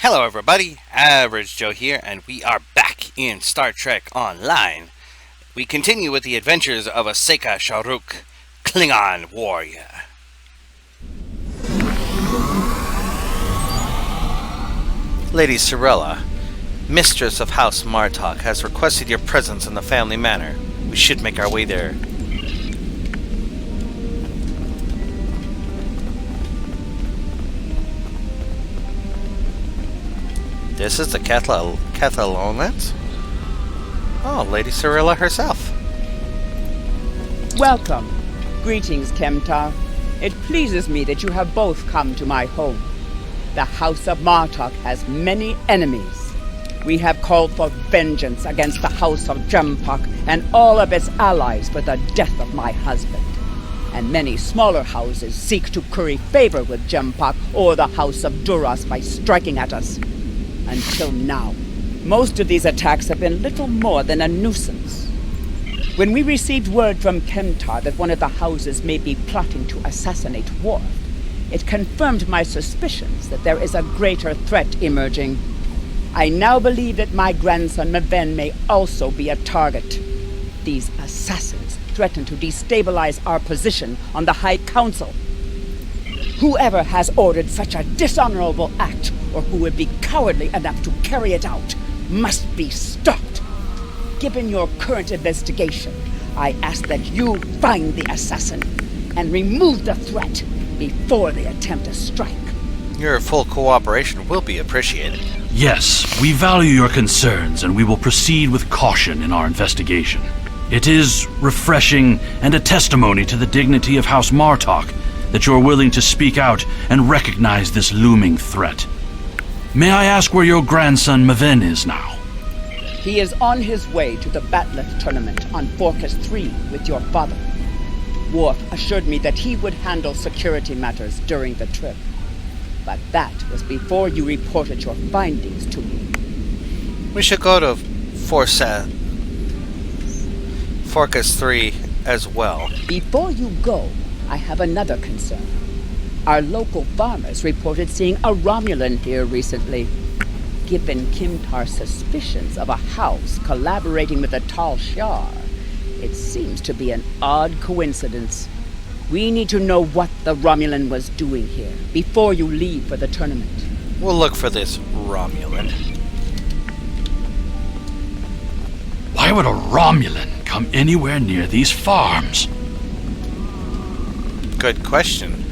Hello everybody, Average Joe here, and we are back in Star Trek Online. We continue with the adventures of Aseika Shruk, Klingon warrior. Lady Sirella, mistress of House Martok, has requested your presence in the family manor. We should make our way there. This is the Cathalonans? Oh, Lady Sirella herself. Welcome. Greetings, Kemtar. It pleases me that you have both come to my home. The House of Martok has many enemies. We have called for vengeance against the House of Jempok and all of its allies for the death of my husband. And many smaller houses seek to curry favor with Jempok or the House of Duras by striking at us. Until now, most of these attacks have been little more than a nuisance. When we received word from Kemtar that one of the houses may be plotting to assassinate Worf, it confirmed my suspicions that there is a greater threat emerging. I now believe that my grandson Maven may also be a target. These assassins threaten to destabilize our position on the High Council. Whoever has ordered such a dishonorable act, or who would be cowardly enough to carry it out, must be stopped. Given your current investigation, I ask that you find the assassin and remove the threat before they attempt a strike. Your full cooperation will be appreciated. Yes, we value your concerns and we will proceed with caution in our investigation. It is refreshing and a testimony to the dignity of House Martok that you are willing to speak out and recognize this looming threat. May I ask where your grandson Maven is now? He is on his way to the Batleth tournament on Forcas 3 with your father. Worf assured me that he would handle security matters during the trip. But that was before you reported your findings to me. We should go to Forcas 3 as well. Before you go, I have another concern. Our local farmers reported seeing a Romulan here recently. Given Kimtar's suspicions of a house collaborating with the Tal Shiar, it seems to be an odd coincidence. We need to know what the Romulan was doing here before you leave for the tournament. We'll look for this Romulan. Why would a Romulan come anywhere near these farms? Good question.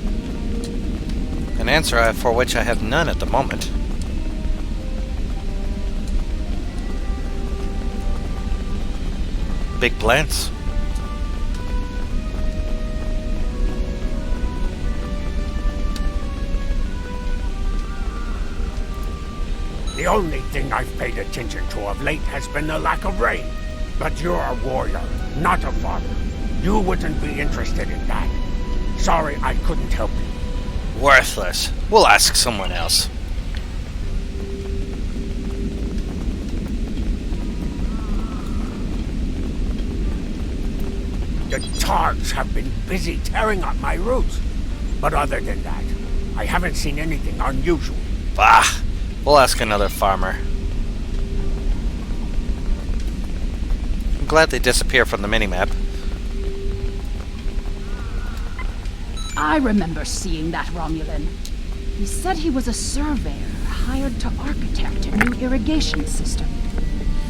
An answer for which I have none at the moment. Big plants. The only thing I've paid attention to of late has been the lack of rain. But you're a warrior, not a farmer. You wouldn't be interested in that. Sorry I couldn't help you. Worthless. We'll ask someone else. The torgs have been busy tearing up my roots. But other than that, I haven't seen anything unusual. Bah! We'll ask another farmer. I'm glad they disappear from the minimap. I remember seeing that Romulan. He said he was a surveyor hired to architect a new irrigation system.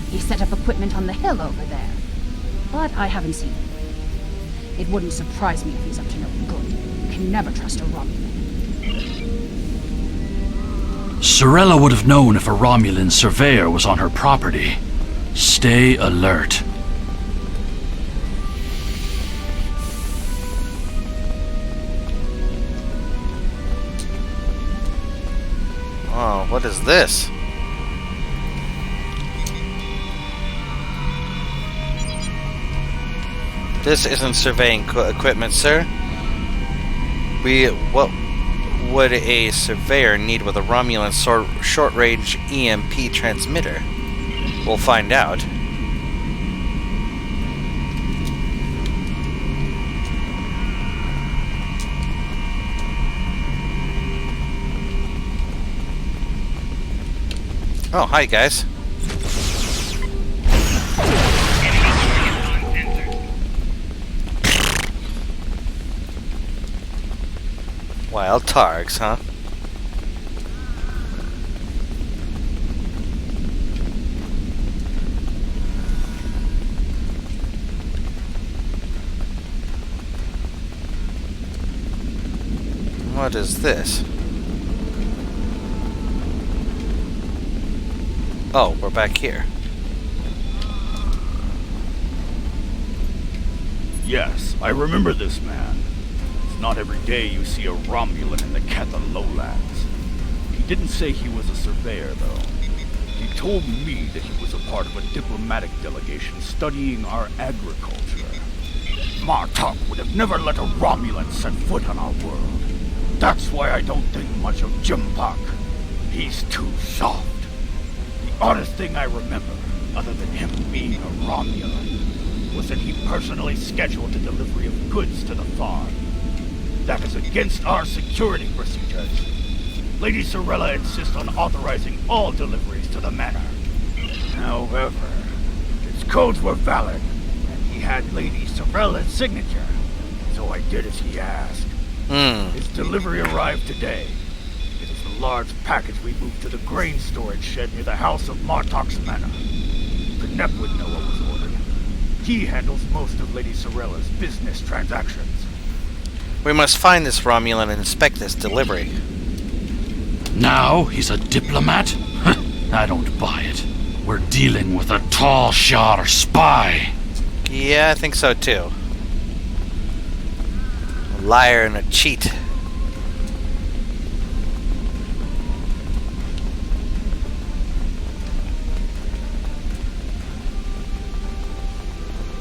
He set up equipment on the hill over there, but I haven't seen him. It wouldn't surprise me if he's up to no good. You can never trust a Romulan. Sirella would have known if a Romulan surveyor was on her property. Stay alert. Oh, what is this? This isn't surveying equipment, sir. What would a surveyor need with a Romulan short-range EMP transmitter? We'll find out. Oh, hi guys. Wild targs, huh? What is this? Oh, we're back here. Yes, I remember this man. It's not every day you see a Romulan in the Cathan lowlands. He didn't say he was a surveyor, though. He told me that he was a part of a diplomatic delegation studying our agriculture. Martok would have never let a Romulan set foot on our world. That's why I don't think much of Jimpak. He's too soft. The oddest thing I remember, other than him being a Romulan, was that he personally scheduled the delivery of goods to the farm. That is against our security procedures. Lady Sirella insists on authorizing all deliveries to the manor. However, his codes were valid, and he had Lady Sirella's signature, so I did as he asked. His delivery arrived today. It is the large package we moved to the grain storage shed near the house of Martok's manor. Knep would know what was ordered. He handles most of Lady Sirella's business transactions. We must find this Romulan and inspect this delivery. Now he's a diplomat? I don't buy it. We're dealing with a tall shar spy. Yeah, I think so too. A liar and a cheat.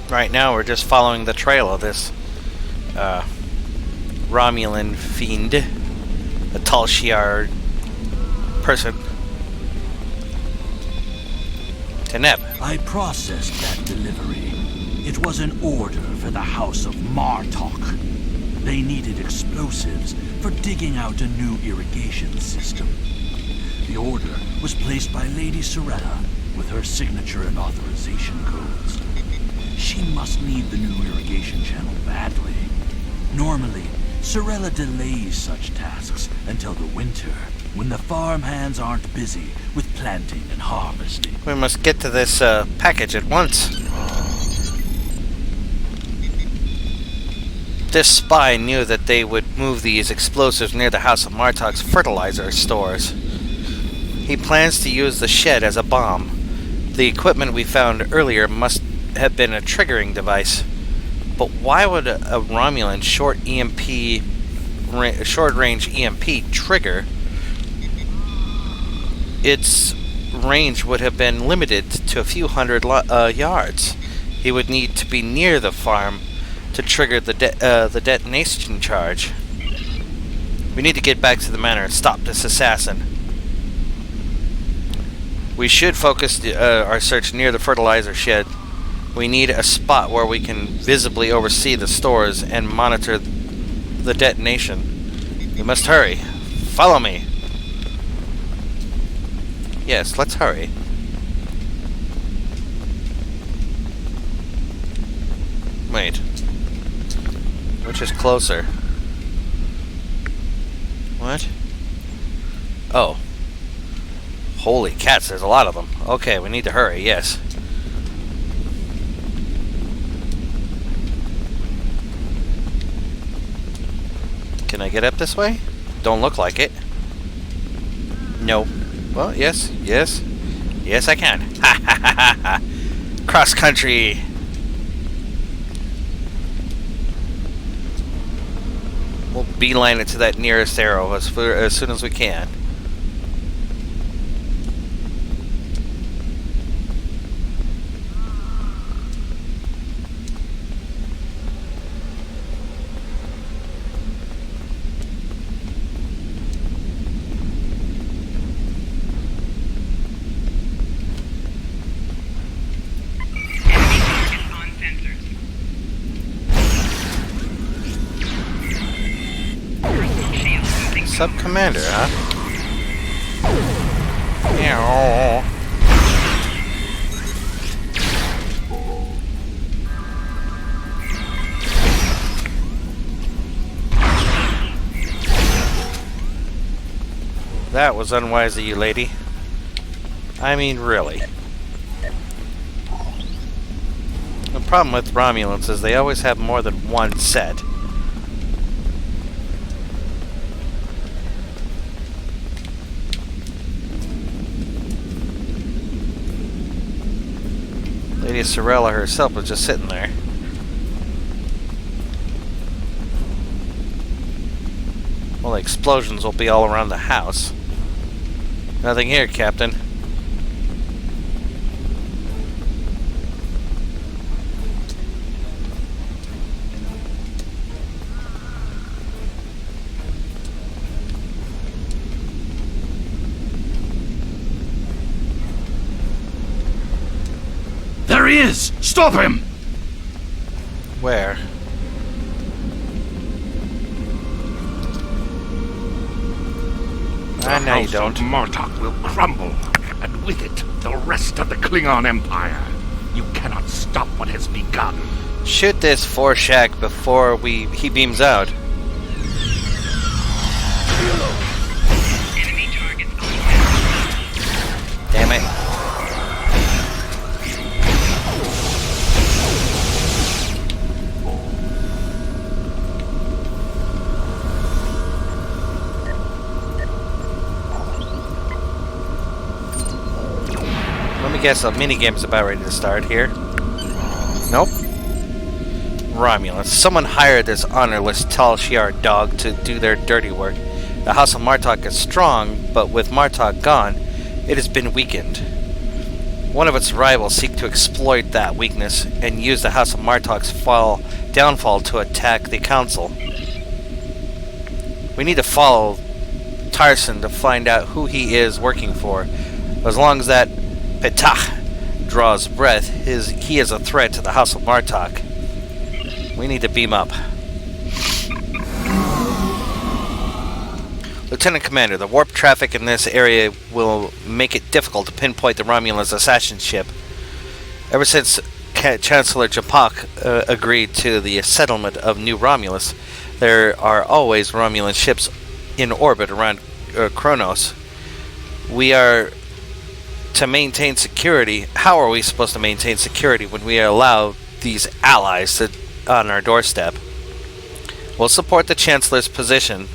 Right now we're just following the trail of this Romulan fiend. A tall shiar person. Knep. I processed that delivery. It was an order for the House of Martok. They needed explosives for digging out a new irrigation system. The order was placed by Lady Sirella with her signature and authorization codes. She must need the new irrigation channel badly. Normally, Sirella delays such tasks until the winter, when the farm hands aren't busy with planting and harvesting. We must get to this package at once. This spy knew that they would move these explosives near the House of Martok's fertilizer stores. He plans to use the shed as a bomb. The equipment we found earlier must have been a triggering device. But why would a Romulan short-range EMP trigger? Its range would have been limited to a few hundred yards. He would need to be near the farm to trigger the detonation charge. We need to get back to the manor and stop this assassin. We should focus our search near the fertilizer shed. We need a spot where we can visibly oversee the stores and monitor the detonation. We must hurry. Follow me. Yes, let's hurry. Wait. Which is closer? What? Oh. Holy cats, there's a lot of them. Okay, we need to hurry, yes. Can I get up this way? Don't look like it. No. Well, yes, yes. Yes, I can. Ha ha ha ha ha. Cross country. We'll beeline it to that nearest arrow as soon as we can. Sub-commander, huh? Meow. That was unwise of you, lady. I mean, really. The problem with Romulans is they always have more than one set. Lady Sirella herself was just sitting there. Well, the explosions will be all around the house. Nothing here, Captain. There he is! Stop him! Where? The know you house don't. of Martok will crumble, and with it, the rest of the Klingon Empire. You cannot stop what has begun. Shoot this foreshack before he beams out. Damn it. Let me guess, a minigame's about ready to start here. Nope. Romulans. Someone hired this honorless Tal Shiar dog to do their dirty work. The House of Martok is strong, but with Martok gone, it has been weakened. One of its rivals seek to exploit that weakness and use the House of Martok's downfall to attack the Council. We need to follow Tarson to find out who he is working for. As long as that pitty draws breath, he is a threat to the House of Martok. We need to beam up. Lieutenant Commander, the warp traffic in this area will make it difficult to pinpoint the Romulans' assassin ship. Ever since Chancellor Japak agreed to the settlement of New Romulus, there are always Romulan ships in orbit around Kronos. We are to maintain security. How are we supposed to maintain security when we allow these allies on our doorstep? We'll support the Chancellor's position.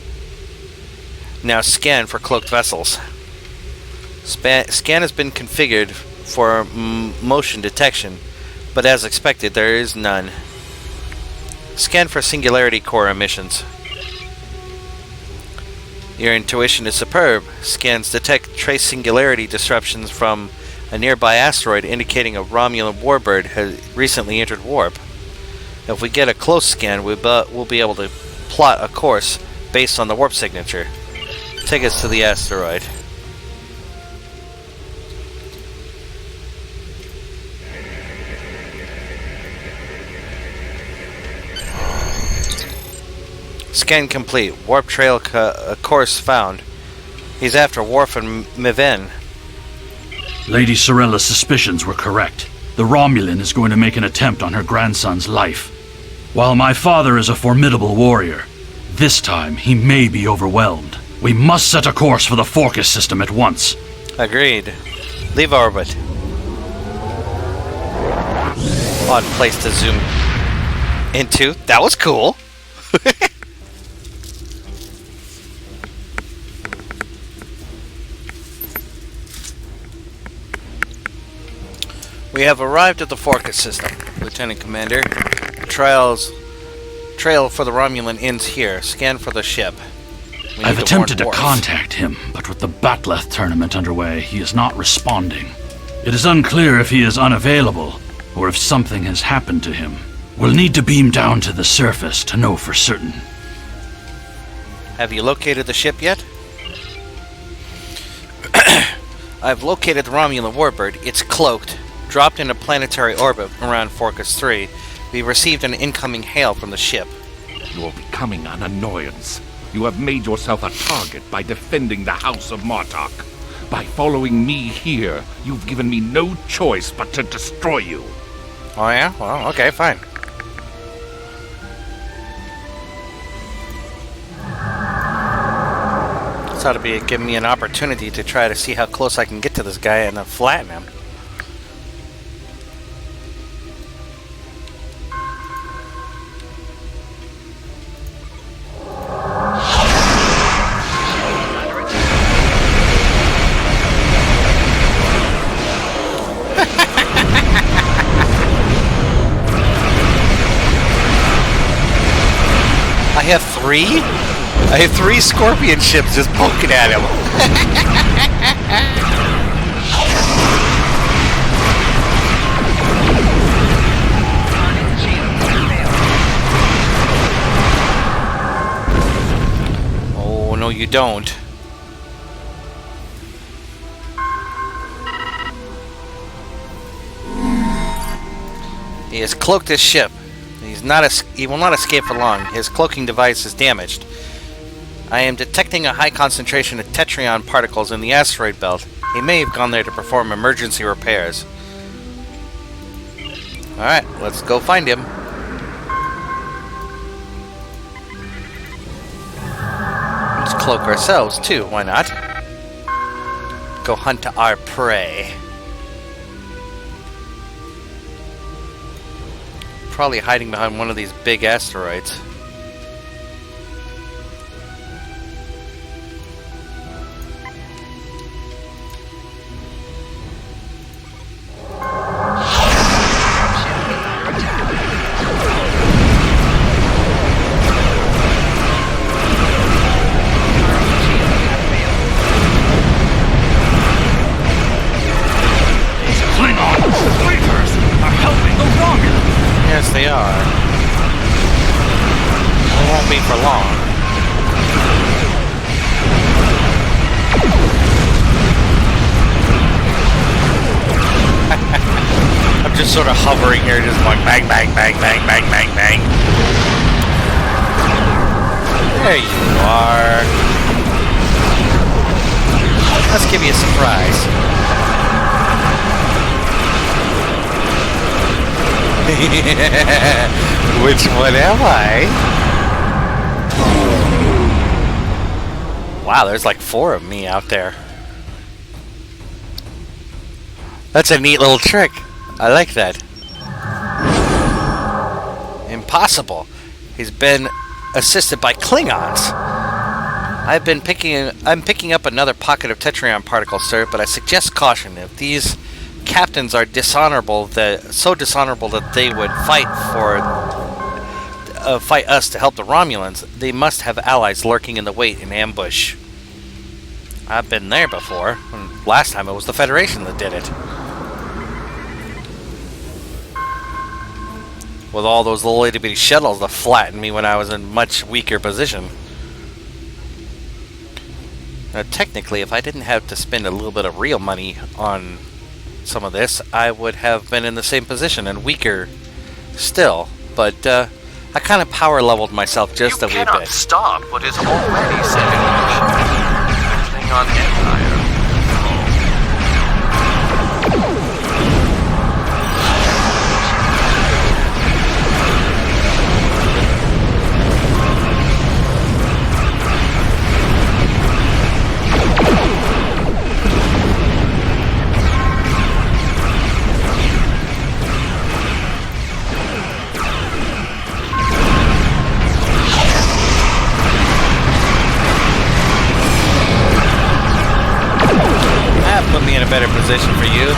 Now scan for cloaked vessels. Scan has been configured for motion detection, but as expected, there is none. Scan for Singularity Core emissions. Your intuition is superb. Scans detect trace singularity disruptions from a nearby asteroid indicating a Romulan warbird has recently entered warp. If we get a close scan, we'll be able to plot a course based on the warp signature. Take us to the asteroid. Scan complete. Warp trail course found. He's after Worf and Miven. Lady Sirella's suspicions were correct. The Romulan is going to make an attempt on her grandson's life. While my father is a formidable warrior, this time he may be overwhelmed. We must set a course for the Forcus system at once. Agreed. Leave orbit. Odd place to zoom into. That was cool. We have arrived at the Forcus system, Lieutenant Commander. Trail for the Romulan ends here. Scan for the ship. I've attempted to contact him, but with the Batleth tournament underway, he is not responding. It is unclear if he is unavailable, or if something has happened to him. We'll need to beam down to the surface to know for certain. Have you located the ship yet? I've located the Romulan warbird. It's cloaked, dropped into planetary orbit around Forcus 3. We received an incoming hail from the ship. You are becoming an annoyance. You have made yourself a target by defending the House of Martok. By following me here, you've given me no choice but to destroy you. Oh yeah? Well, okay, fine. This ought to be giving me an opportunity to try to see how close I can get to this guy and then flatten him. I have three scorpion ships just poking at him. Oh, no you don't. He has cloaked his ship. He will not escape for long. His cloaking device is damaged. I am detecting a high concentration of tetrion particles in the asteroid belt. He may have gone there to perform emergency repairs. Alright, let's go find him. Let's cloak ourselves too, why not? Go hunt our prey. Probably hiding behind one of these big asteroids. Yes, they are. It won't be for long. I'm just sort of hovering here, just going bang, bang, bang, bang, bang, bang, bang. There you are. Let's give you a surprise. Which one am I? Wow, there's like 4 of me out there. That's a neat little trick. I like that. Impossible. He's been assisted by Klingons. I'm picking up another pocket of tetrion particles, sir, but I suggest caution. If these captains are so dishonorable that they would fight us to help the Romulans, they must have allies lurking in the wait in ambush. I've been there before. Last time it was the Federation that did it. With all those little itty-bitty shuttles that flattened me when I was in much weaker position. Now, technically, if I didn't have to spend a little bit of real money on some of this, I would have been in the same position and weaker still. But I kind of power leveled myself just a wee bit. You cannot stop what is already set in motion. Everything on Empire. Put me in a better position for you.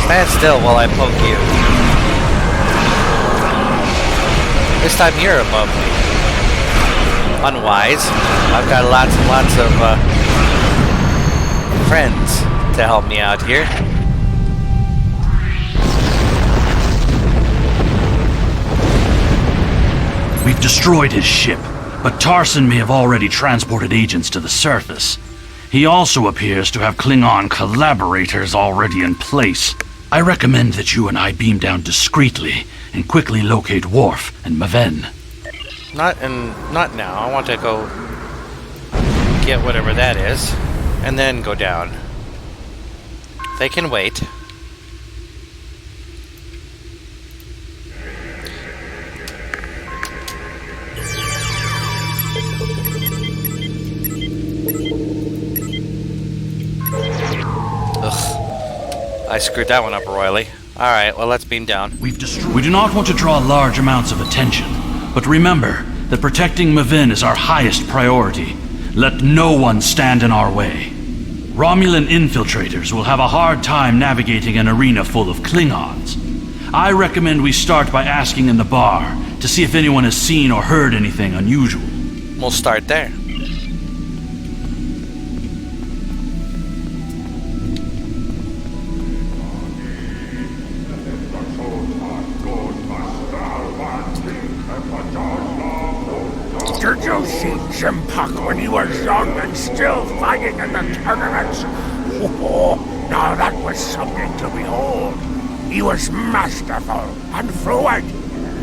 Stand still while I poke you. This time you're above me. Unwise. I've got lots and lots of friends to help me out here. We've destroyed his ship, but Tarson may have already transported agents to the surface. He also appears to have Klingon collaborators already in place. I recommend that you and I beam down discreetly and quickly locate Worf and Maven. Not now. I want to go get whatever that is, and then go down. They can wait. Ugh. I screwed that one up royally. Alright, well, let's beam down. We do not want to draw large amounts of attention, but remember that protecting Mavin is our highest priority. Let no one stand in our way. Romulan infiltrators will have a hard time navigating an arena full of Klingons. I recommend we start by asking in the bar to see if anyone has seen or heard anything unusual. We'll start there. Did you see Jim Puck when he was young and still fighting in the tournaments? Oh, now that was something to behold. He was masterful and fluent,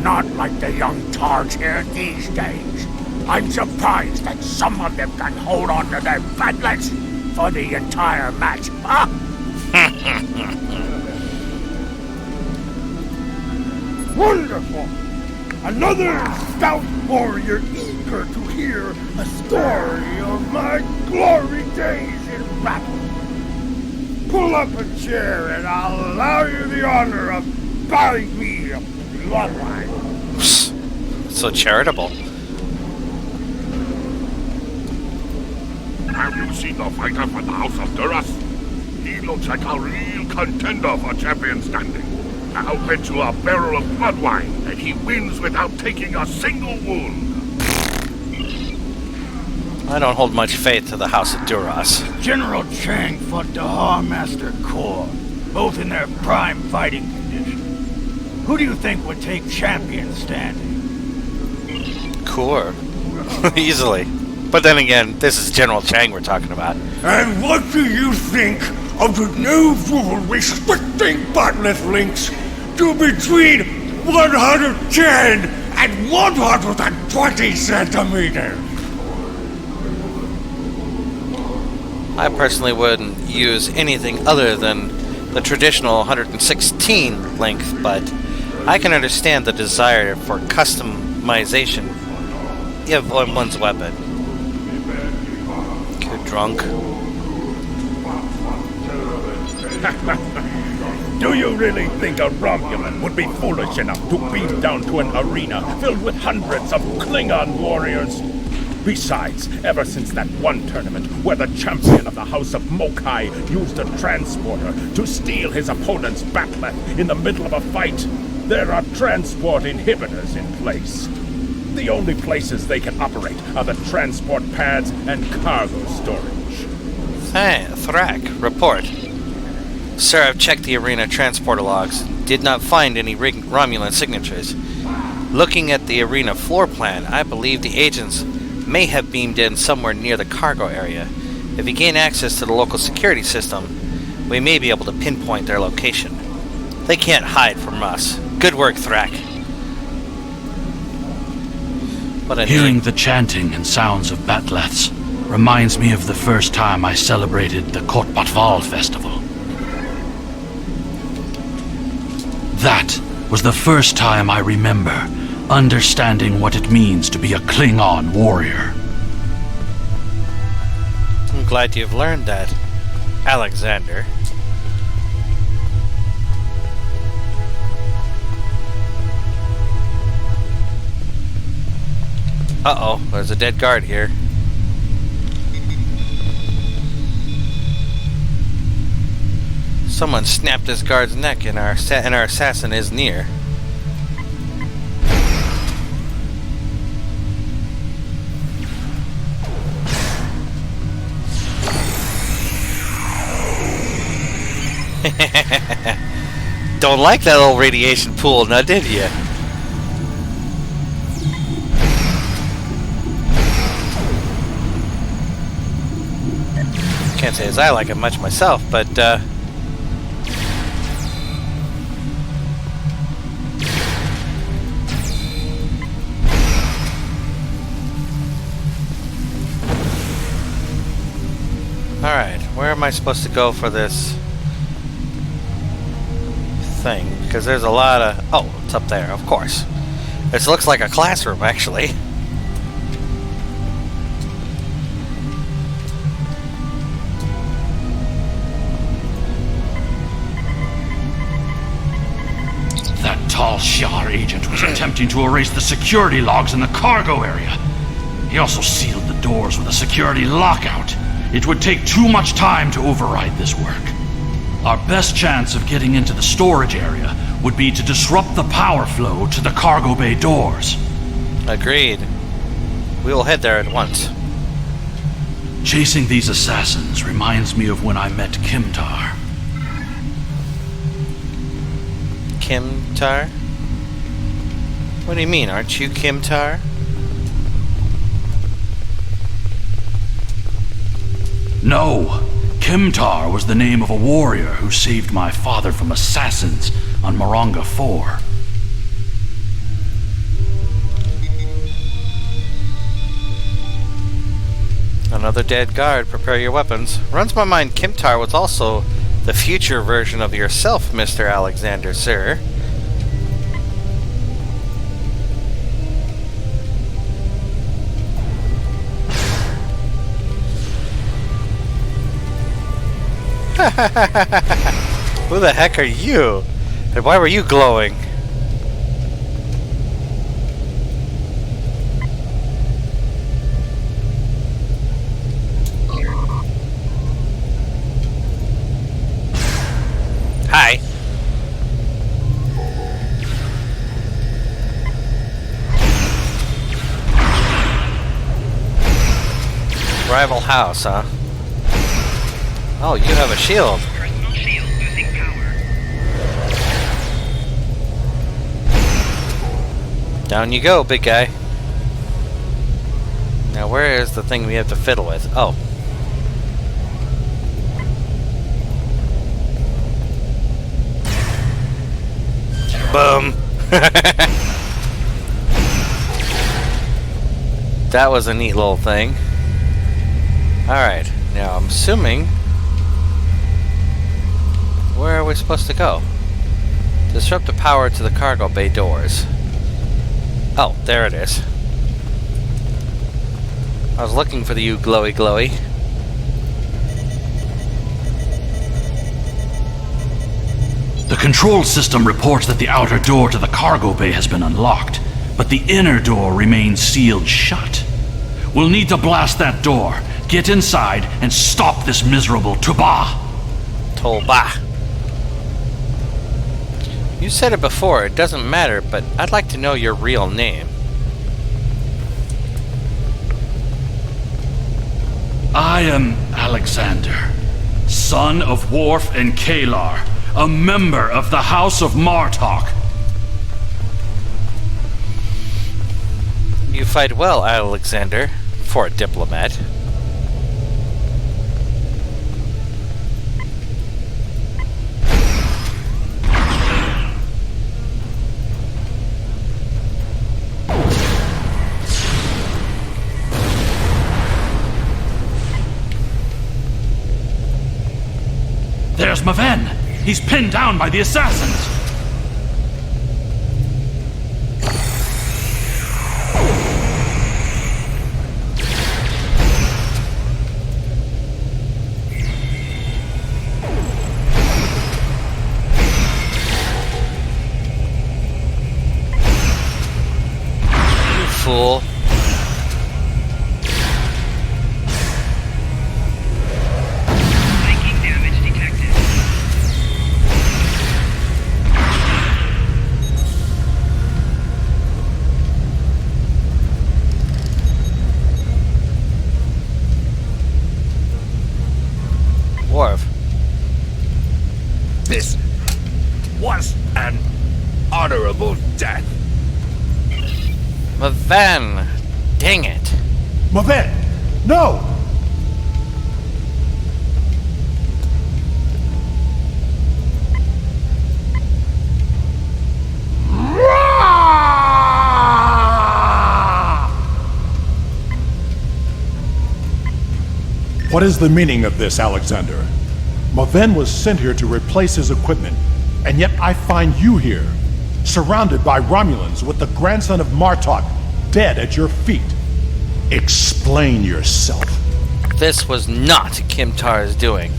not like the young torgs here these days. I'm surprised that some of them can hold on to their paddlets for the entire match. Huh? Wonderful! Another stout warrior eager to hear a story of my glory days in battle. Pull up a chair and I'll allow you the honor of bowing me a bloodline. So charitable. Have you seen the fighter from the House of Duras? He looks like a real contender for champion standing. I'll bet you a barrel of blood wine that he wins without taking a single wound. I don't hold much faith to the House of Duras. General Chang fought the Master Corps, both in their prime fighting condition. Who do you think would take champion standing? Corps. Easily. But then again, this is General Chang we're talking about. And what do you think of the new rule restricting botnet links to between 110 and 120 centimeters? I personally wouldn't use anything other than the traditional 116 length, but I can understand the desire for customization of one's weapon. You're drunk. Do you really think a Romulan would be foolish enough to beat down to an arena filled with hundreds of Klingon warriors? Besides, ever since that one tournament where the champion of the House of Mokai used a transporter to steal his opponent's bat'leth in the middle of a fight, there are transport inhibitors in place. The only places they can operate are the transport pads and cargo storage. Hey, Thrak, report. Sir, I've checked the arena transporter logs. Did not find any Romulan signatures. Looking at the arena floor plan, I believe the agents may have beamed in somewhere near the cargo area. If we gain access to the local security system, we may be able to pinpoint their location. They can't hide from us. Good work, Thrak. Hearing the chanting and sounds of bat'leths reminds me of the first time I celebrated the Kotbatval festival. That was the first time I remember understanding what it means to be a Klingon warrior. I'm glad you've learned that, Alexander. Uh-oh, there's a dead guard here. Someone snapped this guard's neck and our assassin is near. Don't like that old radiation pool, now did you? Can't say as I like it much myself, but alright, where am I supposed to go for this thing, because there's a lot of... Oh, it's up there, of course. This looks like a classroom, actually. That tall Shi'ar agent was attempting to erase the security logs in the cargo area. He also sealed the doors with a security lockout. It would take too much time to override this work. Our best chance of getting into the storage area would be to disrupt the power flow to the cargo bay doors. Agreed. We will head there at once. Chasing these assassins reminds me of when I met Kimtar. Kimtar? What do you mean? Aren't you Kimtar? No. Kimtar was the name of a warrior who saved my father from assassins on Moronga 4. Another dead guard. Prepare your weapons. Runs my mind Kimtar was also the future version of yourself, Mr. Alexander, sir. Who the heck are you? And why were you glowing? Hi. Rival house, huh? Oh, you have a shield. Personal shield losing power. Down you go, big guy. Now where is the thing we have to fiddle with? Oh. Boom. That was a neat little thing. Alright, now I'm assuming... Where are we supposed to go? Disrupt the power to the cargo bay doors. Oh, there it is. I was looking for the you glowy glowy. The control system reports that the outer door to the cargo bay has been unlocked, but the inner door remains sealed shut. We'll need to blast that door, get inside, and stop this miserable Tuba. Toba. You said it before, it doesn't matter, but I'd like to know your real name. I am Alexander, son of Worf and Kalar, a member of the House of Martok. You fight well, Alexander, for a diplomat. There's Maven! He's pinned down by the assassins! You fool. Worf. This was an honorable death. Maven! Dang it. Maven! No! What is the meaning of this, Alexander? Maven was sent here to replace his equipment. And yet I find you here, surrounded by Romulans with the grandson of Martok dead at your feet. Explain yourself. This was not Kimtar's doing.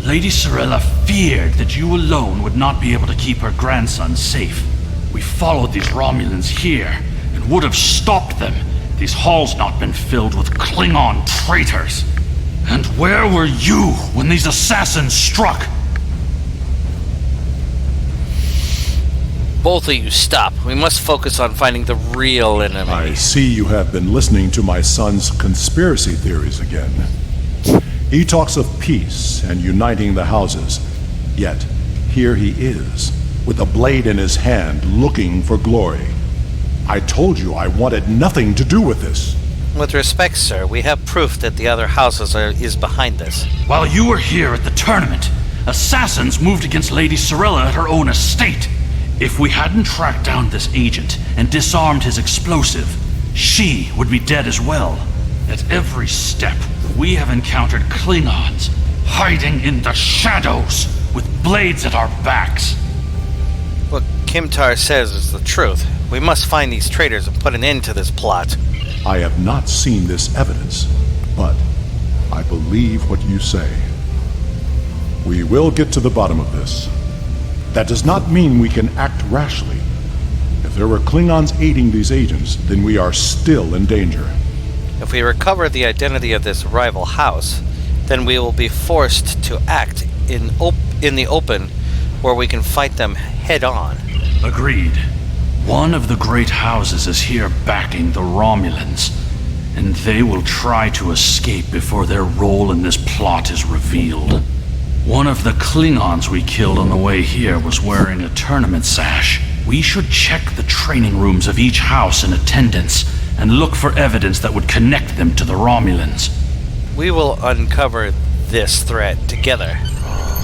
Lady Sirella feared that you alone would not be able to keep her grandson safe. We followed these Romulans here and would have stopped them had these halls not been filled with Klingon traitors. And where were you when these assassins struck? Both of you stop. We must focus on finding the real enemy. I see you have been listening to my son's conspiracy theories again. He talks of peace and uniting the houses, yet here he is, with a blade in his hand, looking for glory. I told you I wanted nothing to do with this. With respect, sir, we have proof that the other houses is behind this. While you were here at the tournament, assassins moved against Lady Sirella at her own estate. If we hadn't tracked down this agent and disarmed his explosive, she would be dead as well. At every step, we have encountered Klingons, hiding in the shadows, with blades at our backs. What Kimtar says is the truth. We must find these traitors and put an end to this plot. I have not seen this evidence, but I believe what you say. We will get to the bottom of this. That does not mean we can act rashly. If there were Klingons aiding these agents, then we are still in danger. If we recover the identity of this rival house, then we will be forced to act in the open, where we can fight them head on. Agreed. One of the great houses is here backing the Romulans, and they will try to escape before their role in this plot is revealed. One of the Klingons we killed on the way here was wearing a tournament sash. We should check the training rooms of each house in attendance and look for evidence that would connect them to the Romulans. We will uncover this threat together.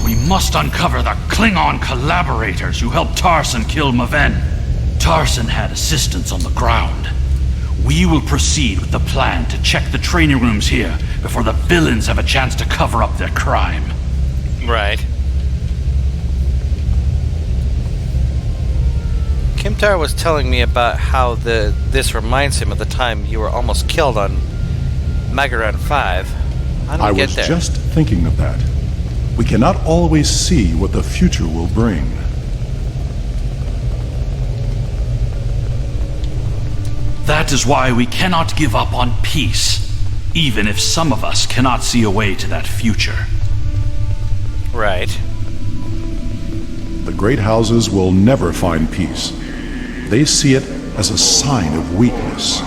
We must uncover the Klingon collaborators who helped Tarson kill Maven. Tarson had assistance on the ground. We will proceed with the plan to check the training rooms here before the villains have a chance to cover up their crime. Right. Kimtar was telling me about how this reminds him of the time you were almost killed on Magaran 5. I don't get there. I was just thinking of that. We cannot always see what the future will bring. That is why we cannot give up on peace, even if some of us cannot see a way to that future. Right. The great houses will never find peace. They see it as a sign of weakness.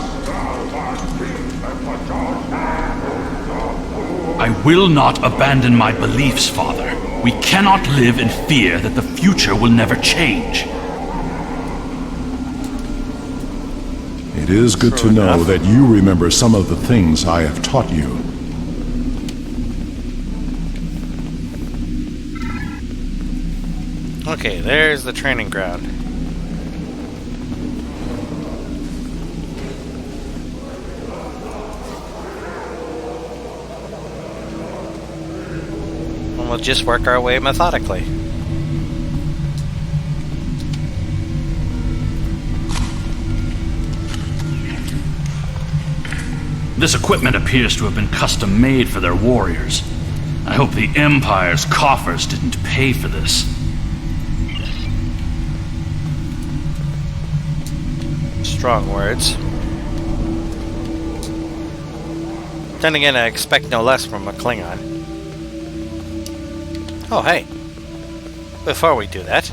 I will not abandon my beliefs, Father. We cannot live in fear that the future will never change. It is good to know that you remember some of the things I have taught you. Okay, there's the training ground. And we'll just work our way methodically. This equipment appears to have been custom made for their warriors. I hope the Empire's coffers didn't pay for this. Strong words. Then again, I expect no less from a Klingon. Oh, hey. Before we do that,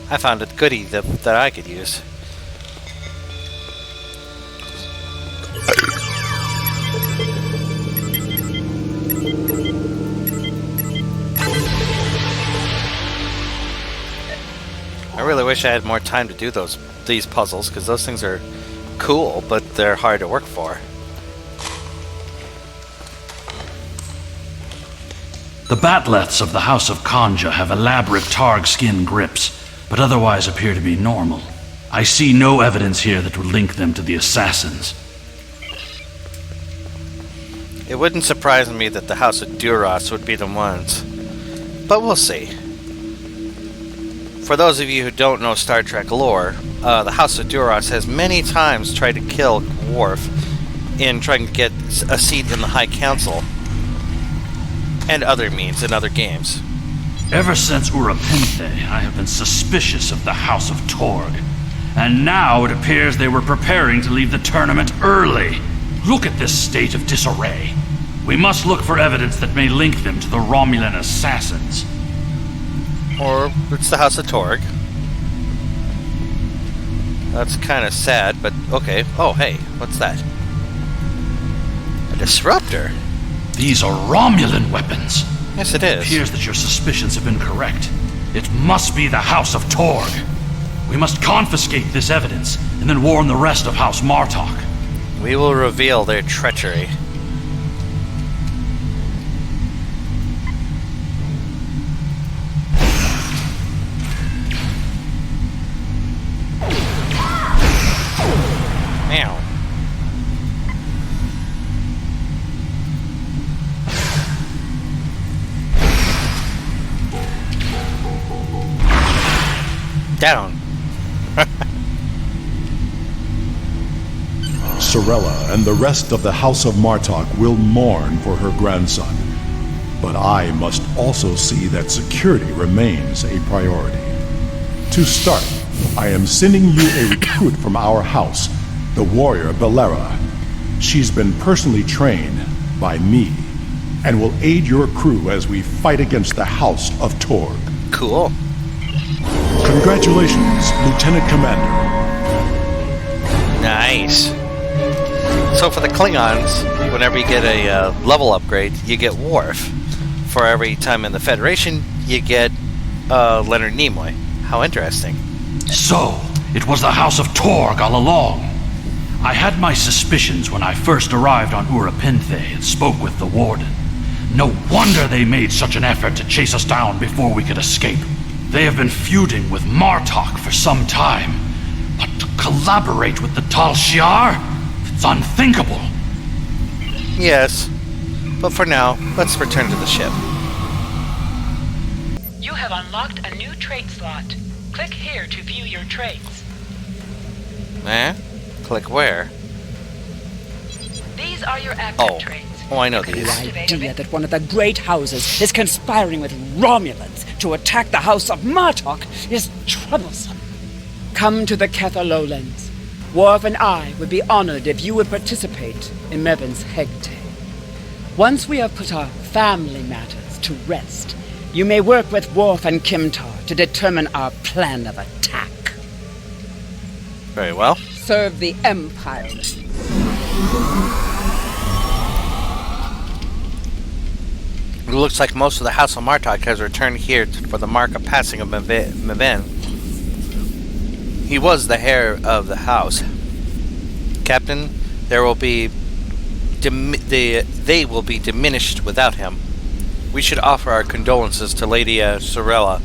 I found a goodie that I could use. I really wish I had more time to do these puzzles, because those things are cool, but they're hard to work for. The batleths of the House of Kanja have elaborate targ skin grips, but otherwise appear to be normal. I see no evidence here that would link them to the assassins. It wouldn't surprise me that the House of Duras would be the ones, but we'll see. For those of you who don't know Star Trek lore, the House of Duras has many times tried to kill Worf in trying to get a seat in the High Council, and other means in other games. Ever since Urapinthe, I have been suspicious of the House of Torg. And now it appears they were preparing to leave the tournament early. Look at this state of disarray. We must look for evidence that may link them to the Romulan assassins. Or it's the House of Torg. That's kind of sad, but okay. Oh, hey, what's that? A disruptor? These are Romulan weapons. Yes, it is. It appears that your suspicions have been correct. It must be the House of Torg. We must confiscate this evidence and then warn the rest of House Martok. We will reveal their treachery. Meow. Down. Sirella and the rest of the House of Martok will mourn for her grandson. But I must also see that security remains a priority. To start, I am sending you a recruit from our house, the warrior Belera. She's been personally trained by me and will aid your crew as we fight against the House of Torg. Cool. Congratulations, Lieutenant Commander. Nice. So for the Klingons, whenever you get a level upgrade, you get Worf. For every time in the Federation, you get Leonard Nimoy. How interesting. So, it was the House of Torg all along. I had my suspicions when I first arrived on Urapinthe and spoke with the Warden. No wonder they made such an effort to chase us down before we could escape. They have been feuding with Martok for some time, but to collaborate with the Tal Shiar? It's unthinkable. Yes, but for now, let's return to the ship. You have unlocked a new trait slot. Click here to view your traits. Click where? These are your active traits. Oh, I know these. The idea that one of the great houses is conspiring with Romulans to attack the House of Martok is troublesome. Come to the Kether Lowlands. Worf and I would be honored if you would participate in Mevin's Hegte. Once we have put our family matters to rest, you may work with Worf and Kimtar to determine our plan of attack. Very well. Serve the Empire. It looks like most of the House of Martok has returned here for the mark of passing of Mavin. He was the heir of the house. Captain, they will be diminished without him. We should offer our condolences to Lady Sirella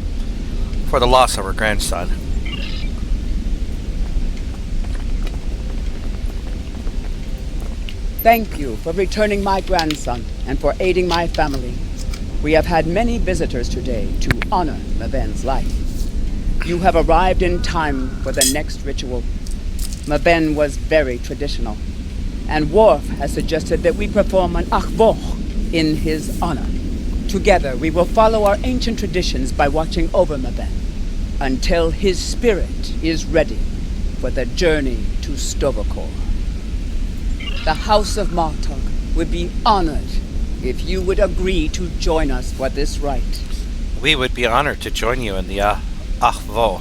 for the loss of her grandson. Thank you for returning my grandson and for aiding my family. We have had many visitors today to honor Maven's life. You have arrived in time for the next ritual. Maven was very traditional, and Worf has suggested that we perform an achvoch in his honor. Together, we will follow our ancient traditions by watching over Maven until his spirit is ready for the journey to Stovokor. The House of Martok would be honored if you would agree to join us for this rite. We would be honored to join you in the Achvo.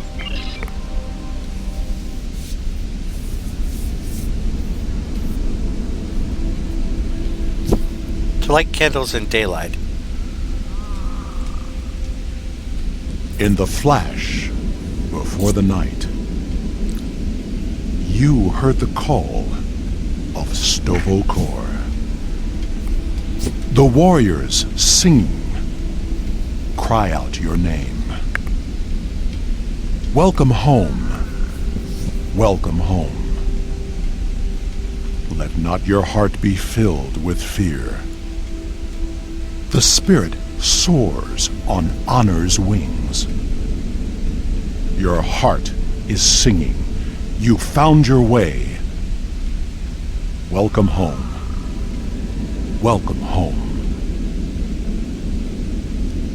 To light candles in daylight. In the flash, before the night, you heard the call of Stovokor. The warriors singing cry out your name. Welcome home. Welcome home. Let not your heart be filled with fear. The spirit soars on honor's wings. Your heart is singing. You found your way. Welcome home. Welcome home.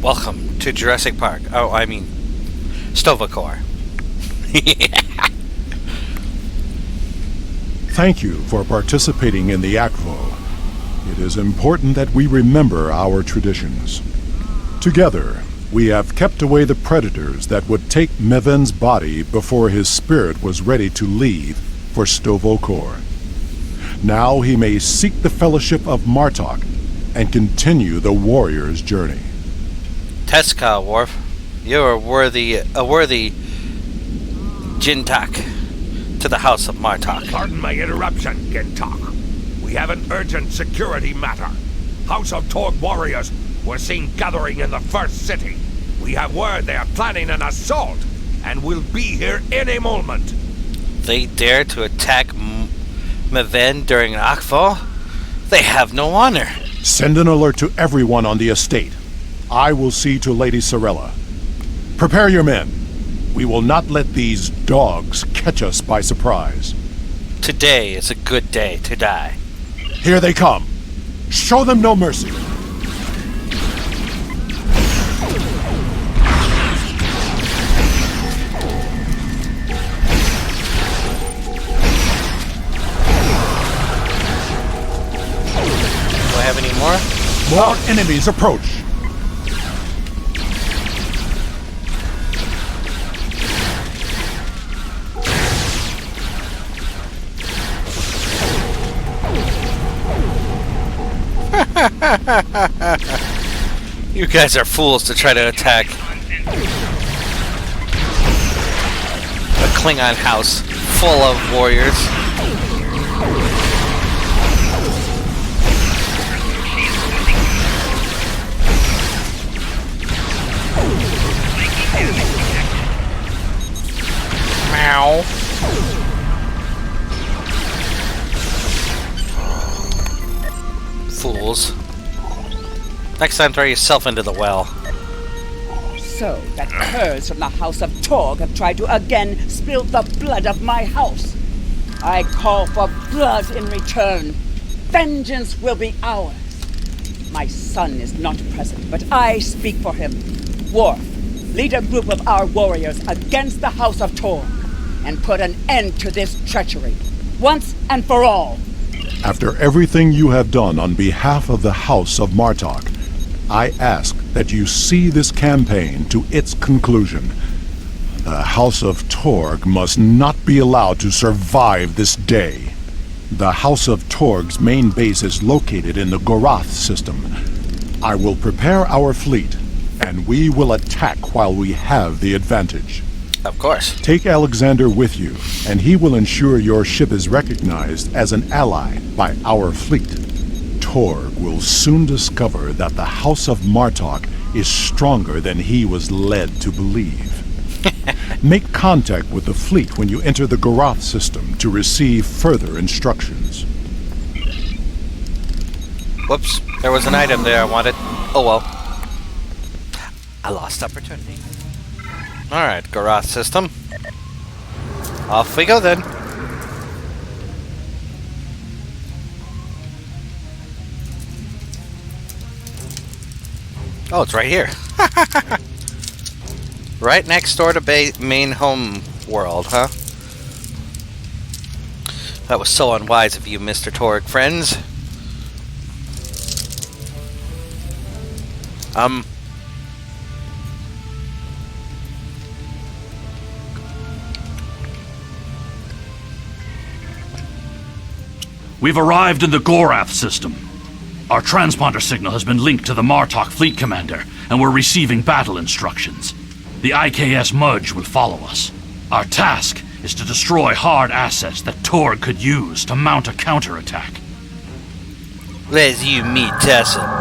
Welcome to Jurassic Park. Oh, I mean, Stovacor. Thank you for participating in the ACVO. It is important that we remember our traditions. Together, we have kept away the predators that would take Meven's body before his spirit was ready to leave for Stovacor. Now he may seek the fellowship of Martok and continue the warrior's journey. Teska, Worf. You're a worthy Jintak to the House of Martok. Pardon my interruption, Gintok. We have an urgent security matter. House of Torg warriors were seen gathering in the first city. We have word they are planning an assault, and will be here any moment. They dare to attack Meven during an ACVO? They have no honor. Send an alert to everyone on the estate. I will see to Lady Sirella. Prepare your men. We will not let these dogs catch us by surprise. Today is a good day to die. Here they come. Show them no mercy. Do I have any more? More enemies approach. You guys are fools to try to attack a Klingon house full of warriors. Meow. Fools. Next time, throw yourself into the well. So, that curs from the House of Torg have tried to again spill the blood of my house. I call for blood in return. Vengeance will be ours. My son is not present, but I speak for him. Worf, lead a group of our warriors against the House of Torg, and put an end to this treachery, once and for all. After everything you have done on behalf of the House of Martok, I ask that you see this campaign to its conclusion. The House of Torg must not be allowed to survive this day. The House of Torg's main base is located in the Gorath system. I will prepare our fleet, and we will attack while we have the advantage. Of course. Take Alexander with you, and he will ensure your ship is recognized as an ally by our fleet. Torg will soon discover that the House of Martok is stronger than he was led to believe. Make contact with the fleet when you enter the Gorath system to receive further instructions. Whoops, there was an item there I wanted. Oh well. I lost opportunity. Alright, Gorath system. Off we go then. Oh, it's right here. Right next door to main home world, huh? That was so unwise of you, Mr. Torg, friends. We've arrived in the Gorath system. Our transponder signal has been linked to the Martok fleet commander, and we're receiving battle instructions. The IKS Mudge will follow us. Our task is to destroy hard assets that Torg could use to mount a counterattack. Let's you meet Tessa.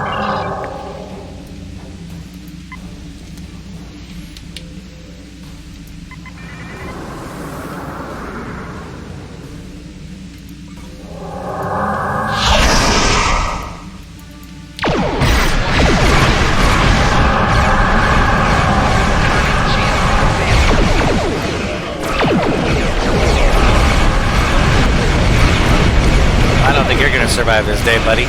survive this day, buddy.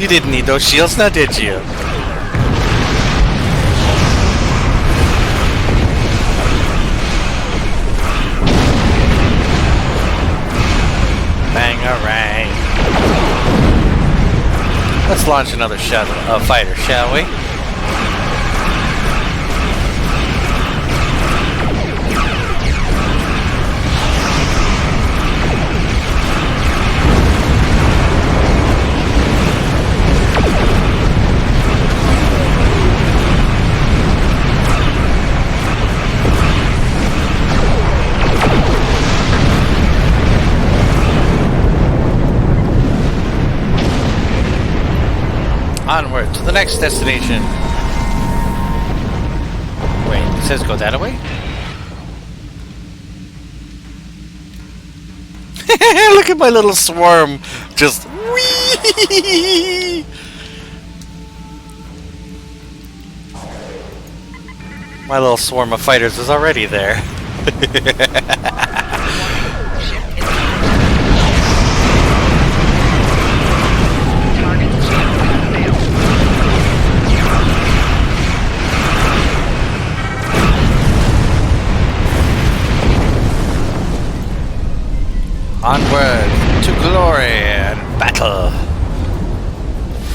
You didn't need those shields, now did you? Bangarang. Let's launch another fighter, shall we? Onward to the next destination. Wait, it says go that way? Look at my little swarm. Just whee! My little swarm of fighters is already there. Onward to glory and battle.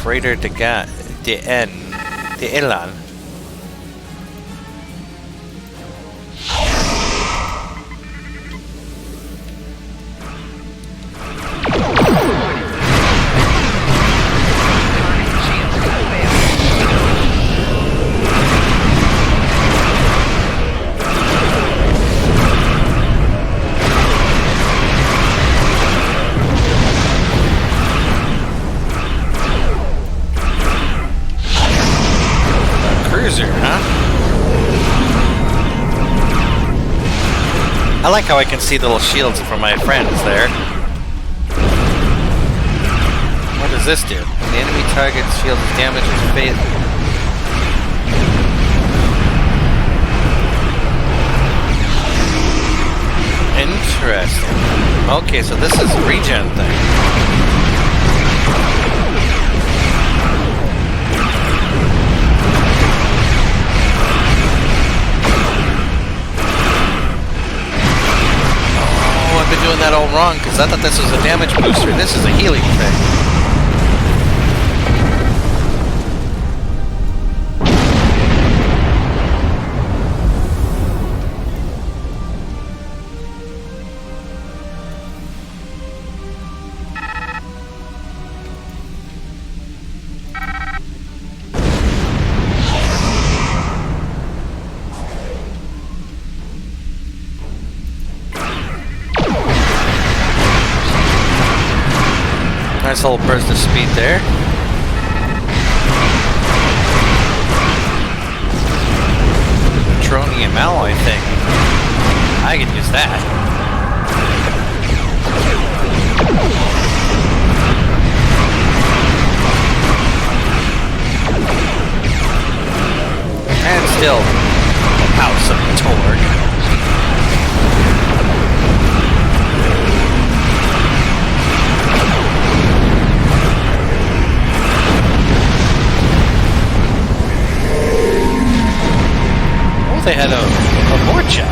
Freighter de Elan. I like how I can see the little shields from my friends there. What does this do? When the enemy target's shield is damaged with faith. Interesting. Okay, so this is a regen thing. I've been doing that all wrong because I thought this was a damage booster. This is a healing thing. Nice little burst of speed there. Petroleum alloy thing. I could use that. And still, House of Torg. They had a Morcha.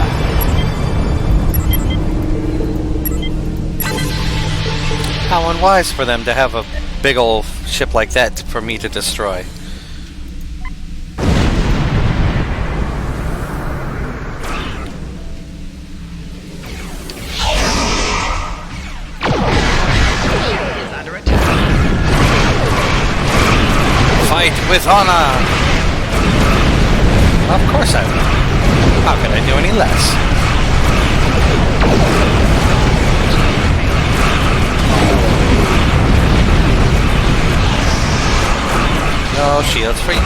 How unwise for them to have a big old ship like that for me to destroy. Fight with honor! Of course I will. How could I do any less? No shields for you.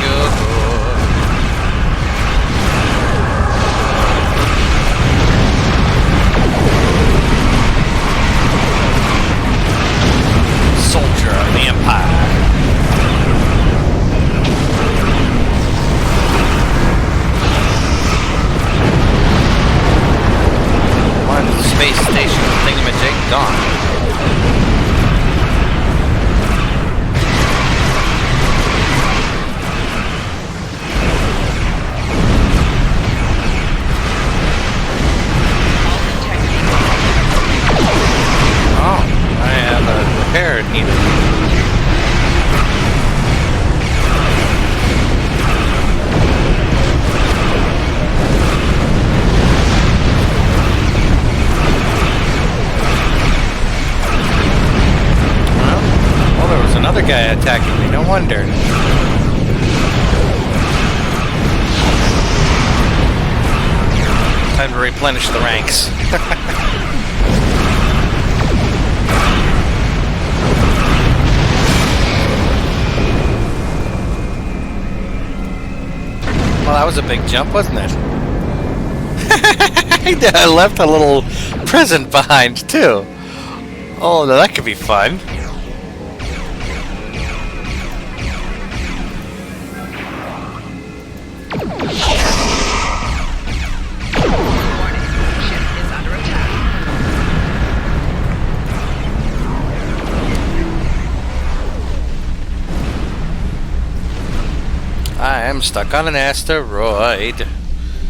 base station thingamajig gone. Oh, I have a repair needed. Another guy attacking me, no wonder. Time to replenish the ranks. Well, that was a big jump, wasn't it? I left a little present behind, too. Oh, now that could be fun. I am stuck on an asteroid,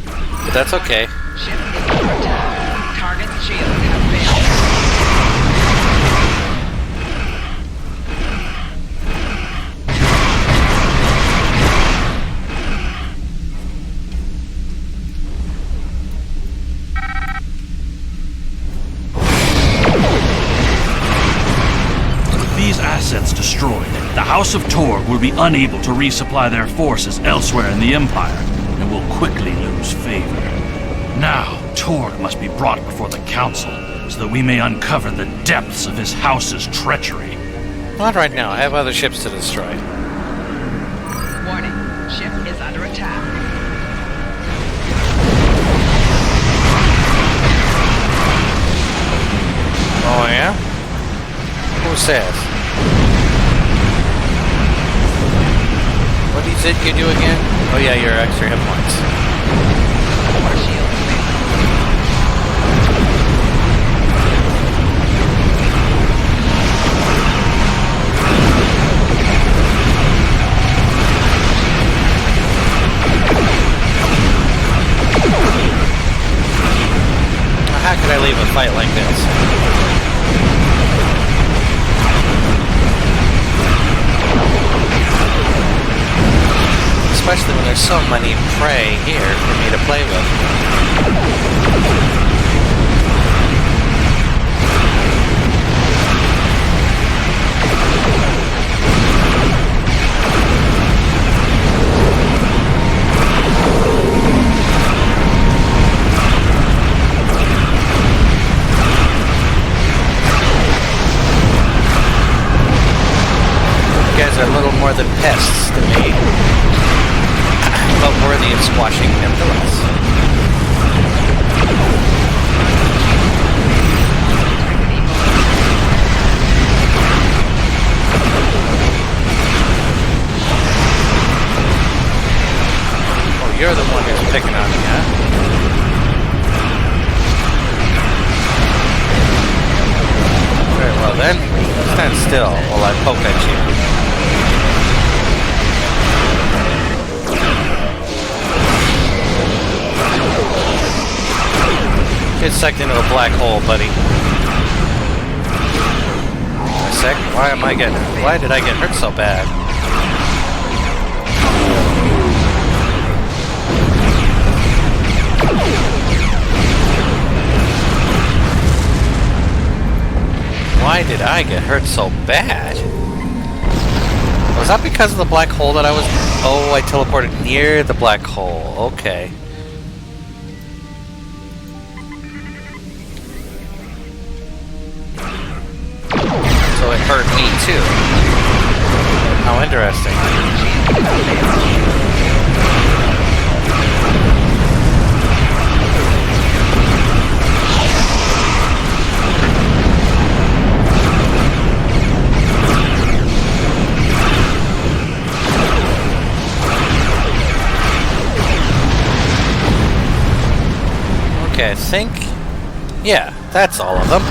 but that's okay. Ship is under attack. Target's shield has failed. With these assets destroyed, the House of Torg will be unable to resupply their forces elsewhere in the Empire, and will quickly lose favor. Now, Torg must be brought before the Council, so that we may uncover the depths of his house's treachery. Not right now, I have other ships to destroy. Warning. Ship is under attack. Oh yeah? Who says? What is it you do again? Oh yeah, your extra hit points. Core shield How could I leave a fight like this? Especially when there's so many prey here for me to play with. You guys are a little more than pests to me. But worthy of squashing nevertheless. Oh, you're the one who's picking on me, huh? Very well then. Stand still while I poke at you. Get sucked into a black hole, buddy. A sec. Why did I get hurt so bad? Why did I get hurt so bad? Was that because of the black hole that I was... Oh, I teleported near the black hole. Okay. So it hurt me too. How interesting. Okay, I think... Yeah. That's all of them.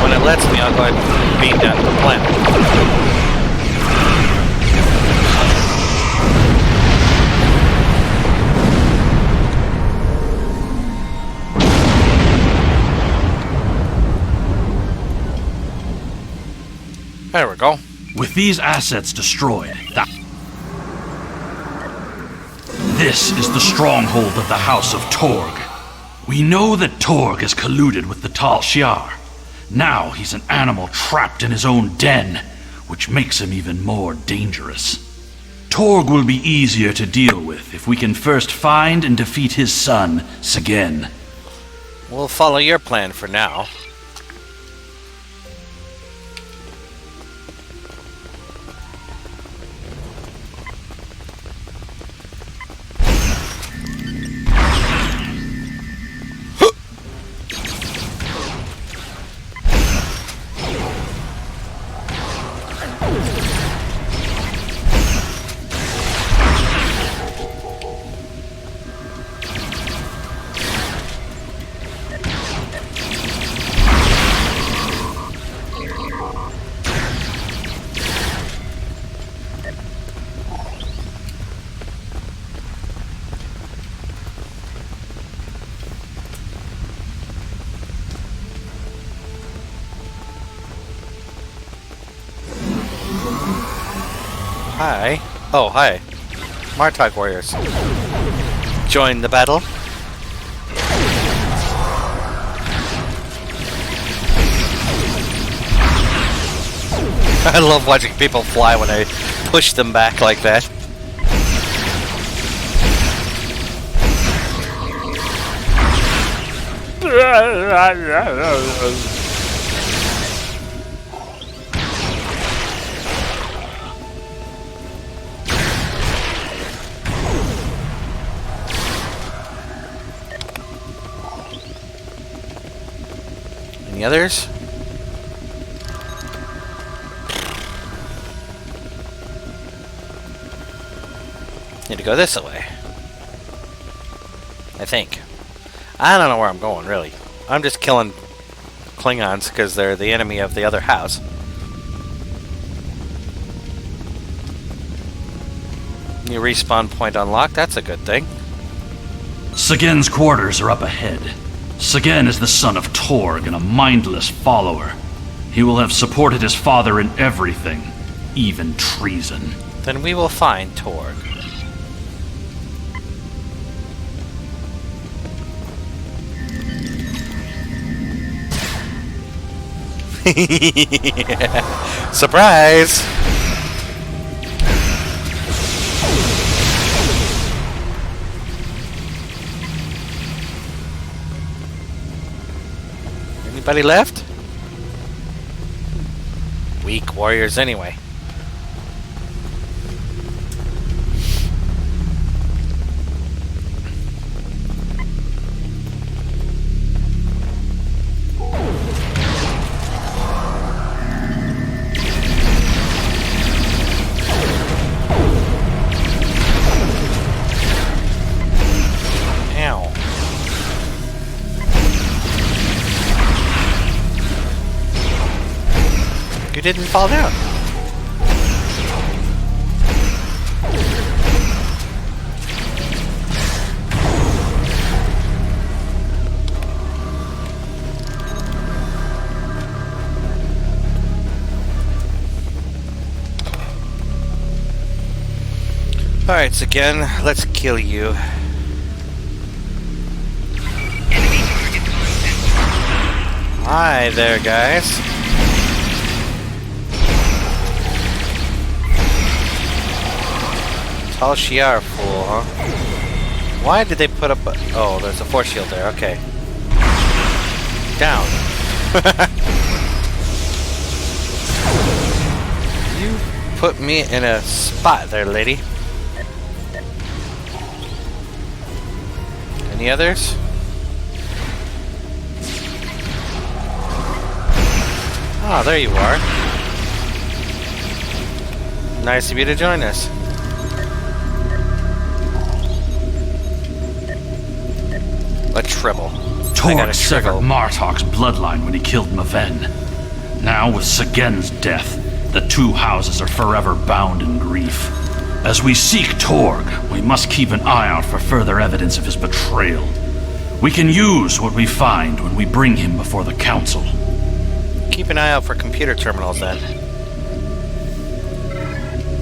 When it lets me, I'll go ahead and beam down to the planet. There we go. With these assets destroyed, this is the stronghold of the House of Torg. We know that Torg has colluded with the Tal Shiar. Now he's an animal trapped in his own den, which makes him even more dangerous. Torg will be easier to deal with if we can first find and defeat his son, Sagen. We'll follow your plan for now. Hi. Oh, hi. Martok warriors. Join the battle. I love watching people fly when I push them back like that. Any others? Need to go this way. I think. I don't know where I'm going, really. I'm just killing Klingons because they're the enemy of the other house. New respawn point unlocked. That's a good thing. Sagen's quarters are up ahead. Sagen is the son of Torg and a mindless follower. He will have supported his father in everything, even treason. Then we will find Torg. Surprise! Anybody left? Weak warriors anyway. You didn't fall down. Alright, so again, let's kill you. Hi there, guys. Tal Shiar fool, huh? Why did they put up a... Oh, there's a force shield there, okay. Down. You put me in a spot there, lady. Any others? Ah, there you are. Nice of you to join us. A tribble. Torg severed Martok's bloodline when he killed Maven. Now, with Sagen's death, the two houses are forever bound in grief. As we seek Torg, we must keep an eye out for further evidence of his betrayal. We can use what we find when we bring him before the council. Keep an eye out for computer terminals, then.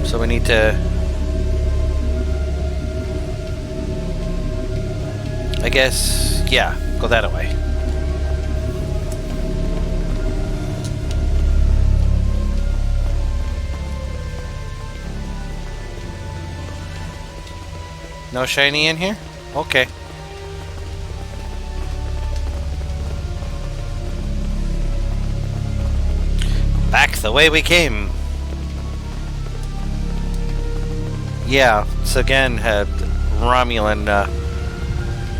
So we need to... I guess... yeah, go that way. No shiny in here? Okay. Back the way we came. Yeah, Sagen had Romulan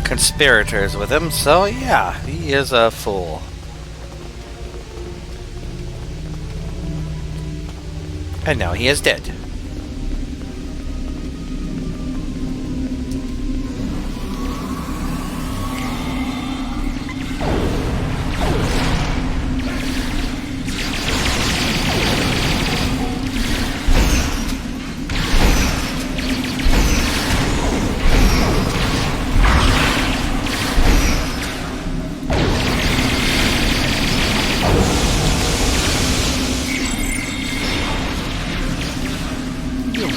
conspirators with him, so yeah, he is a fool. And now he is dead.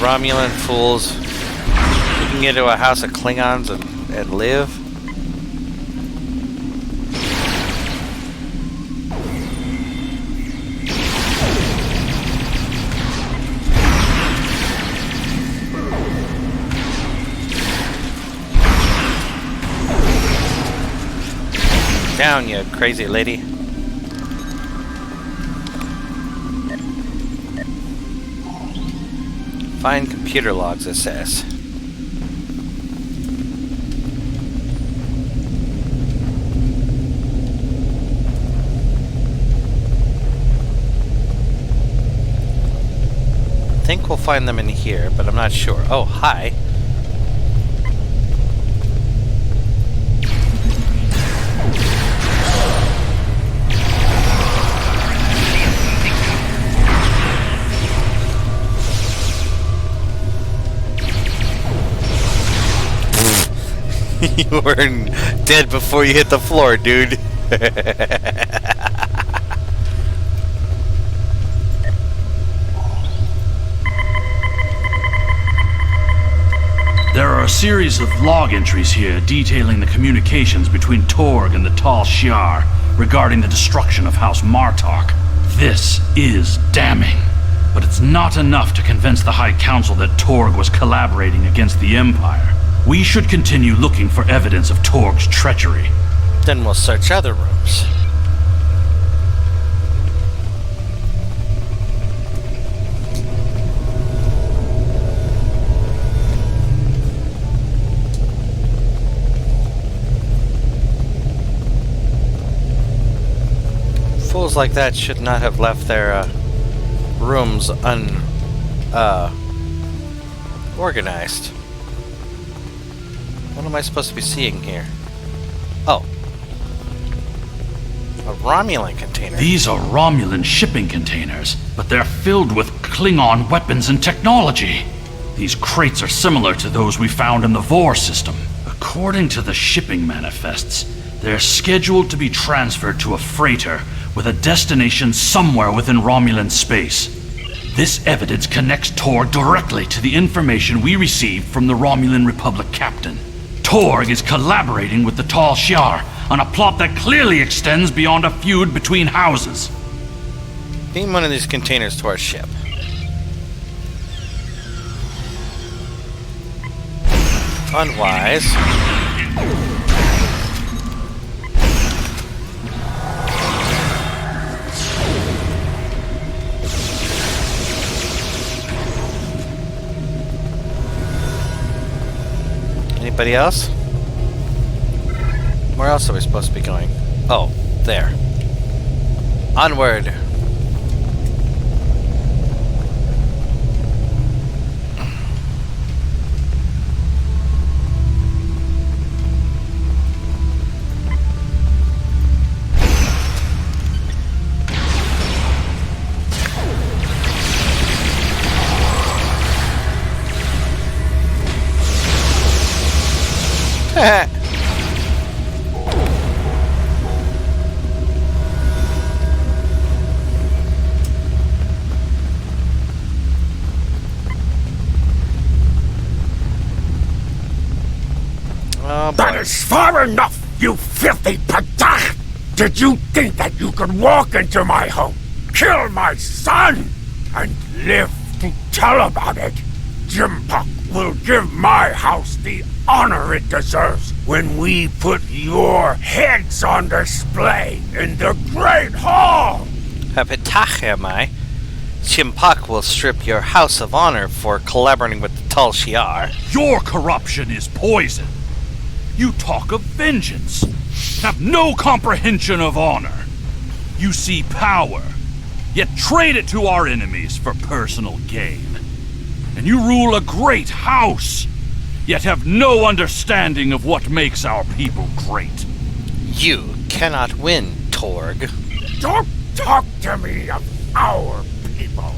Romulan fools. You can get into a house of Klingons and live. Down, you crazy lady. Find computer logs, it says. I think we'll find them in here, but I'm not sure. Oh, hi. You were dead before you hit the floor, dude. There are a series of log entries here detailing the communications between Torg and the Tal Shiar regarding the destruction of House Martok. This is damning, but it's not enough to convince the High Council that Torg was collaborating against the Empire. We should continue looking for evidence of Torg's treachery. Then we'll search other rooms. Fools like that should not have left their rooms organized. What am I supposed to be seeing here? Oh. A Romulan container. These are Romulan shipping containers, but they're filled with Klingon weapons and technology. These crates are similar to those we found in the Vor system. According to the shipping manifests, they're scheduled to be transferred to a freighter with a destination somewhere within Romulan space. This evidence connects Torg directly to the information we received from the Romulan Republic captain. Torg is collaborating with the Tal Shiar on a plot that clearly extends beyond a feud between houses. Beam one of these containers to our ship. Unwise. Anybody else? Where else are we supposed to be going? Oh, there. Onward! Oh, that is far enough, you filthy patach! Did you think that you could walk into my home, kill my son, and live to tell about it? Jimpok will give my house the honor it deserves when we put your heads on display in the Great Hall! Hapitach am I? Chimpak will strip your house of honor for collaborating with the Tal Shiar. Your corruption is poison. You talk of vengeance, have no comprehension of honor. You see power, yet trade it to our enemies for personal gain. And you rule a great house, yet have no understanding of what makes our people great. You cannot win, Torg. Don't talk to me of our people.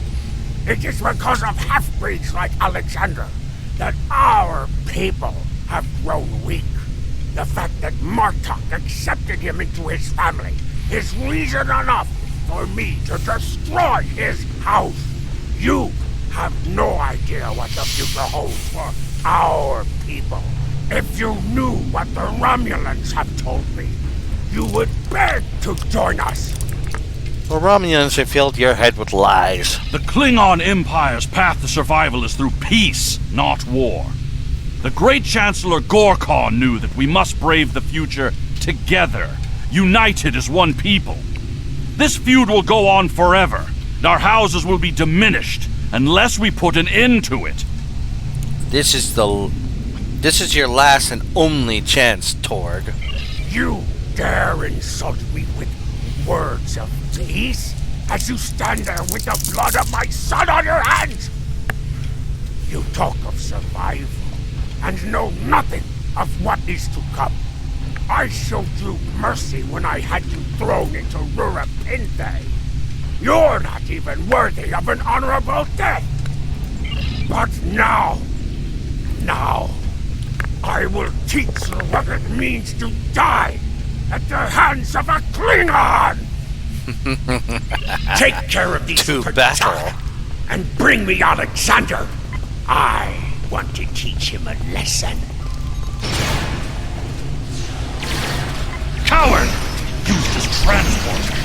It is because of half-breeds like Alexander that our people have grown weak. The fact that Martok accepted him into his family is reason enough for me to destroy his house. You have no idea what the future holds for our people. If you knew what the Romulans have told me, you would beg to join us. The Romulans have filled your head with lies. The Klingon Empire's path to survival is through peace, not war. The great Chancellor Gorkon knew that we must brave the future together, united as one people. This feud will go on forever, and our houses will be diminished unless we put an end to it. This is your last and only chance, Torg. You dare insult me with words of peace as you stand there with the blood of my son on your hands? You talk of survival and know nothing of what is to come. I showed you mercy when I had you thrown into Rura Pinte. You're not even worthy of an honorable death. But now, I will teach you what it means to die at the hands of a Klingon! Take care of these To battle. and bring me Alexander. I want to teach him a lesson. Coward! Used as transport.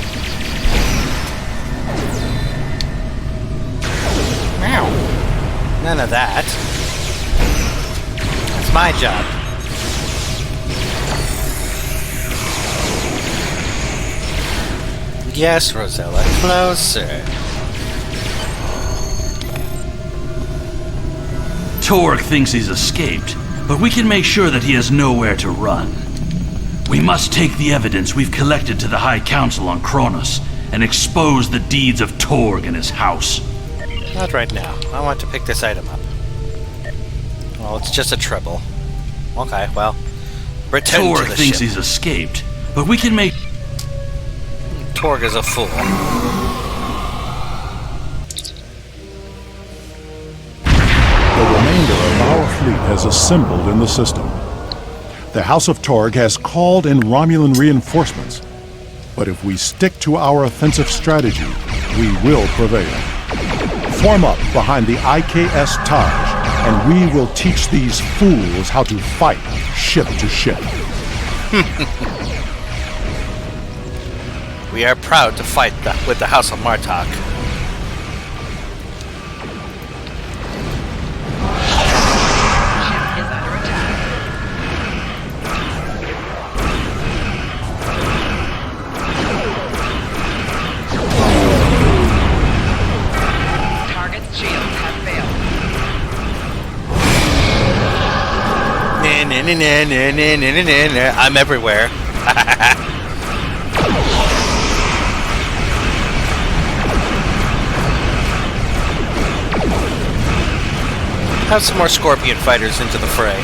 Meow. None of that. That's my job. Yes, Rosella, closer. Torg thinks he's escaped, but we can make sure that he has nowhere to run. We must take the evidence we've collected to the High Council on Kronos and expose the deeds of Torg and his house. Not right now. I want to pick this item up. Well, it's just a trouble. Okay, well, return Torg to the thinks ship. he's escaped, but we can make... Torg is a fool. The remainder of our fleet has assembled in the system. The House of Torg has called in Romulan reinforcements, but if we stick to our offensive strategy, we will prevail. Form up behind the IKS Taj, and we will teach these fools how to fight ship to ship. We are proud to fight with the House of Martok. Ship is under attack. Target's shields have failed. Nah, nah, I'm everywhere. Have some more scorpion fighters into the fray.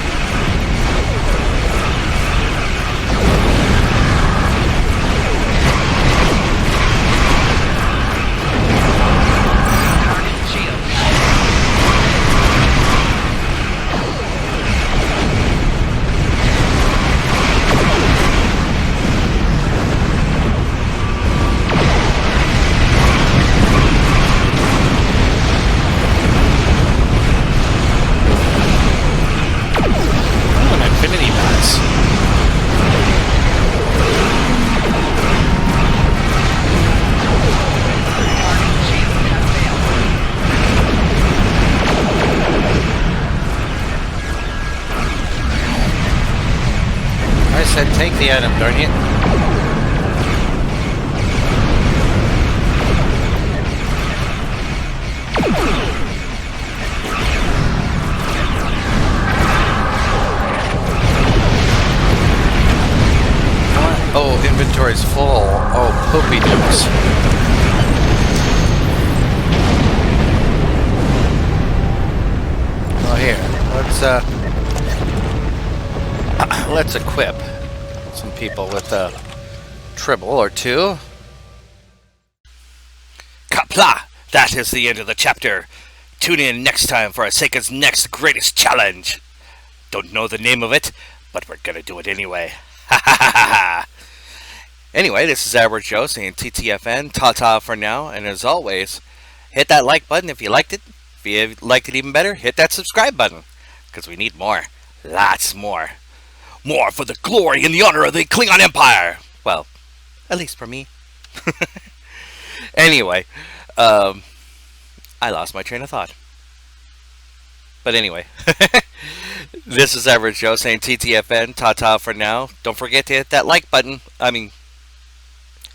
Said take the item, darn you. Oh, inventory's full. Oh, poopy dukes. Oh, here. Let's equip some people with a tribble or two. Kapla! That is the end of the chapter. Tune in next time for Aseika's next greatest challenge. Don't know the name of it, but we're gonna do it anyway. Ha ha ha ha! Anyway, this is Average Joe saying TTFN, ta-ta for now, and as always, hit that like button if you liked it. If you liked it even better, hit that subscribe button, because we need more. Lots more. More for the glory and the honor of the Klingon Empire! Well, at least for me. Anyway, I lost my train of thought. But anyway, this is Average Joe saying TTFN, ta-ta for now. Don't forget to hit that like button.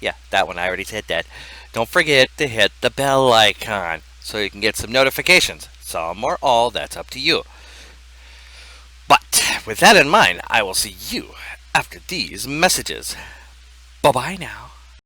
Yeah, that one, I already said that. Don't forget to hit the bell icon so you can get some notifications. Some or all, that's up to you. But with that in mind, I will see you after these messages. Bye-bye now.